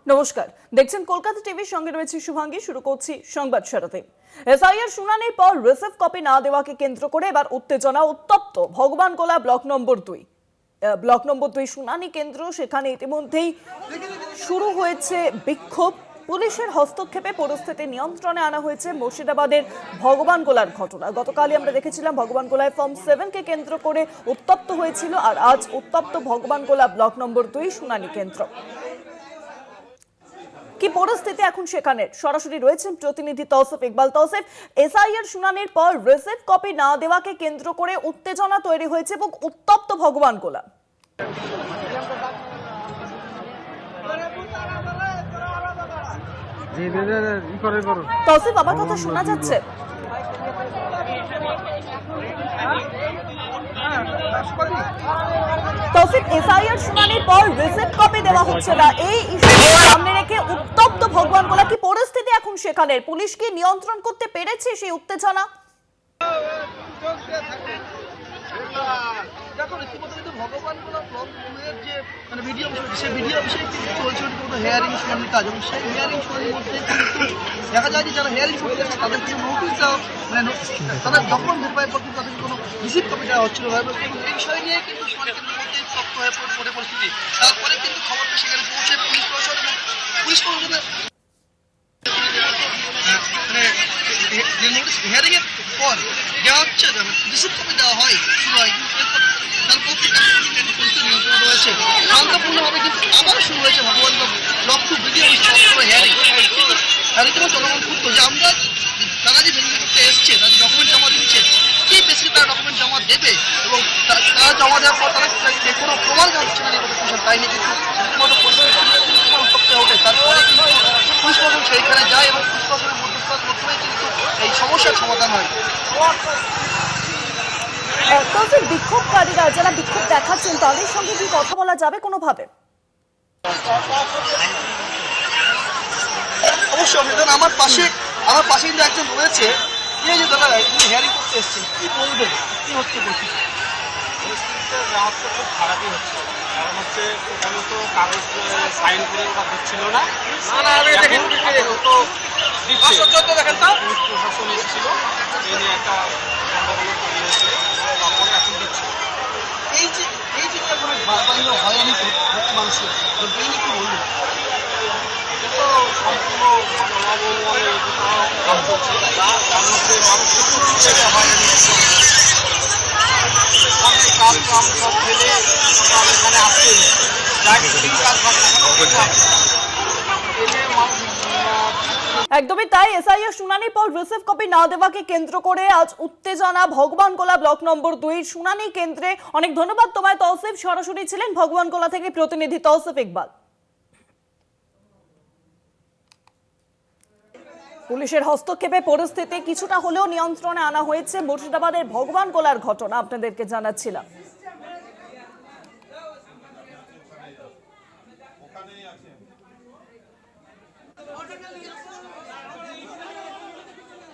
নমস্কার, দেখছেন কলকাতা টিভির সঙ্গে রয়েছে শুভাঙ্গী। শুরু করছি সংবাদ সারাতে। এসআইআর শুনানির পর রিসিভ কপি না দেওয়াকে কেন্দ্র করে এবার উত্তেজনা উত্তপ্ত ভগবানগোলা ব্লক নম্বর 2 শুনানি কেন্দ্র। সেখানে ইতিমধ্যেই শুরু হয়েছে বিক্ষোভ। পুলিশের হস্তক্ষেপে পরিস্থিতি নিয়ন্ত্রণে আনা হয়েছে। মুর্শিদাবাদের ভগবানগোলার ঘটনা, গতকালই আমরা দেখেছিলাম ভগবানগোলায় ফর্ম 7 কে কেন্দ্র করে উত্তপ্ত হয়েছিল, আর আজ উত্তপ্ত ভগবানগোলা ব্লক নম্বর 2 শুনানি কেন্দ্র। কি পরিস্থিতি এখন সেখানে, সরাসরি রয়েছেন প্রতিনিধি তৌসিফ ইকবাল। তৌসিফ, এসআইআর শুনানির পর রিসিভ কপি না দেওয়াকে কেন্দ্র করে উত্তেজনা তৈরি হয়েছে এবং উত্তপ্ত ভগবানগোলা। তৌসিফ, আমার কথা শোনা যাচ্ছে? তৌসিফ, এসআইআর শুনানির পর রিসিভ কপি দেওয়া হচ্ছে না, এই ইস্যুকে সামনে রেখে উত্তপ্ত ভগবানগোলা। কি পরিস্থিতি এখন সেখানে? পুলিশ কি নিয়ন্ত্রণ করতে পেরেছে সেই উত্তেজনা? দেখো, রীতিমতো কিন্তু ভগবানগোলা ব্লক টুয়ের যে ভিডিও সেই ভিডিও অফিসে কিন্তু চলছে রীতিমতো হেয়ারিং শুনানির কাজ, এবং সেই হেয়ারিং শুনানির মধ্যে কিন্তু দেখা যায় যে যারা হেয়ারিং শুনতে আসে তাদের কিছু নোটিশ দেওয়া, তাদের ডকুমেন্ট ভেরিফাই করতে তাদের কোনো রিসিভ কপি দেওয়া হচ্ছিল না, এবং এই বিষয় নিয়ে কিন্তু শুনানি কেন্দ্রের মধ্যে তপ্ত হয়ে পড়ে পরিস্থিতি। তারপরে কিন্তু খবরটা সেখানে পৌঁছে পুলিশ প্রশাসন এবং পুলিশ প্রশাসনের হেয়ারিং এর পর দেওয়া হচ্ছে, রিসিভ কপি দেওয়া হয় শুরু হয়, কিন্তু তারপর পরিস্থিতি নিয়ন্ত্রণ রয়েছে শান্তপূর্ণভাবে। কিন্তু আবারও শুরু হয়েছে ভগবানগোলা ব্লক 2 ভিডিও হেয়ারিং। রীতিমতো জনগণ ক্ষুব্ধ যে আমরা তারা যে ভেরিফাই করতে এসছে, তাদের ডকুমেন্ট জমা দিচ্ছে, কি বেশি তারা ডকুমেন্ট জমা দেবে এবং তারা জমা দেওয়ার পর তারা কোনো প্রমাণ জানাচ্ছে না নির্বাচন, তাই নিয়ে কিন্তু রীতিমতো উত্তপ্ত ওঠে। তারপরে কিন্তু পুলিশ প্রশাসন সেইখানে যায় এবং পুলিশ প্রশাসনের মধ্যস্থতার মাধ্যমে কিন্তু এই সমস্যার সমাধান হয়। তৌসিফ, বিক্ষোভকারীরা যারা বিক্ষোভ দেখাচ্ছেন তাদের সঙ্গে কি কথা বলা যাবে কোনোভাবে? অবশ্যই, আমার পাশে কিন্তু একজন রয়েছে, এই যে দাদা হেয়ারিং করতে এসছেন, কি বলবেন, কি হচ্ছে পরিস্থিতিতে রাহাতটা খুব খারাপই হচ্ছে। কারণ হচ্ছে ওখানে তো কাগজ সাইন করে ওরা দিচ্ছিল না, তো পুলিশ প্রশাসন এসেছিল, এই নিয়ে একটা গন্ডগোল তৈরি হয়েছিল, তারপরে এখন দিচ্ছে। এই যে কোনো বারবারই হয়রানি হচ্ছে মানুষের, এই নিয়ে কি বলবেন? এটা তো সম্পূর্ণ অবমাননা কাজ করছে, তার মধ্যে মানুষকে প্রচুর জায়গায় হয়রানি করতে হবে। অনেক কাজ কাম সব ফেলে এখানে আসতে যাকে সেই কাজ হবে না একদমই তাই। এসআইআর শুনানির পর রিসিভ কপি না দেওয়াকে কেন্দ্র করে আজ উত্তেজনা ভগবানগোলা ব্লক নম্বর 2 শুনানি কেন্দ্রে। অনেক ধন্যবাদ তোমায় তৌসিফ, সরাসরি ছিলেন ভগবানগোলা থেকে প্রতিনিধি তৌসিফ ইকবাল। পুলিশের হস্তক্ষেপে পরিস্থিতি কিছুটা হলেও নিয়ন্ত্রণে আনা হয়েছে। মুর্শিদাবাদের ভগবানগোলার ঘটনা আপনাদেরকে জানাচ্ছিলাম।